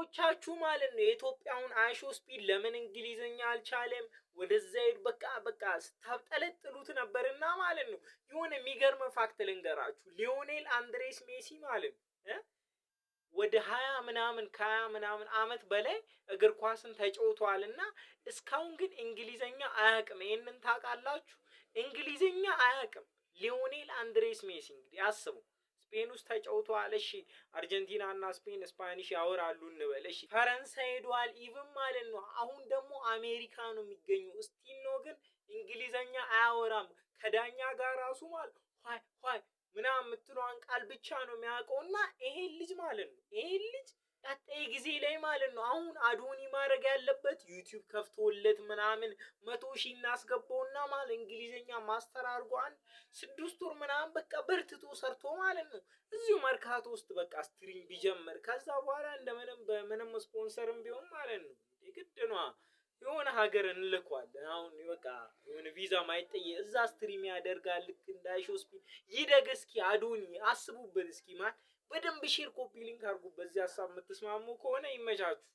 ብዙዎቻችሁ ማለት ነው የኢትዮጵያውን አይሾ ስፒድ ለምን እንግሊዘኛ አልቻለም ወደዛ ሄድ በቃ ስታብጠለጥሉት ነበርና ማለት ነው። የሆነ የሚገርም ፋክት ልንገራችሁ ሊዮኔል አንድሬስ ሜሲ ማለት ነው ወደ 20 ምናምን ከ20 ምናምን አመት በላይ እግር ኳስን ተጫውቷልና እስካሁን ግን እንግሊዘኛ አያውቅም። ይሄንን ታውቃላችሁ? እንግሊዘኛ አያውቅም ሊዮኔል አንድሬስ ሜሲ። እንግዲህ አስቡ ስፔን ውስጥ ተጫውቷል። እሺ አርጀንቲና እና ስፔን ስፓኒሽ ያወራሉ እንበል። እሺ ፈረንሳይ ሄዷል ኢቭን ማለት ነው። አሁን ደግሞ አሜሪካ ነው የሚገኘው። ስቲል ነው ግን እንግሊዘኛ አያወራም። ከዳኛ ጋር ራሱ ማለት ኋይ ምናምን የምትለዋን ቃል ብቻ ነው የሚያውቀውና ይሄን ልጅ ማለት ነው ይሄን ልጅ ቀጣይ ጊዜ ላይ ማለት ነው አሁን አዶኒ ማድረግ ያለበት ዩቲዩብ ከፍቶለት ምናምን 100,000 እናስገባውና ማለት እንግሊዘኛ ማስተር አድርጎ 6 ወር ምናምን በቃ በርትቶ ሰርቶ ማለት ነው እዚሁ መርካቶ ውስጥ በቃ ስትሪም ቢጀምር ከዛ በኋላ እንደምንም በምንም ስፖንሰርም ቢሆን ማለት ነው የግድ ነው የሆነ ሀገር እንልኳለን። አሁን በቃ የሆነ ቪዛ ማይጠየቅ እዛ ስትሪም ያደርጋል ልክ እንዳይሾው ስፒድ ይደግ። እስኪ አዶኒ አስቡበት እስኪ በደንብ ሼር ኮፒ ሊንክ አድርጉ። በዚህ ሀሳብ የምትስማሙ ከሆነ ይመቻችሁ።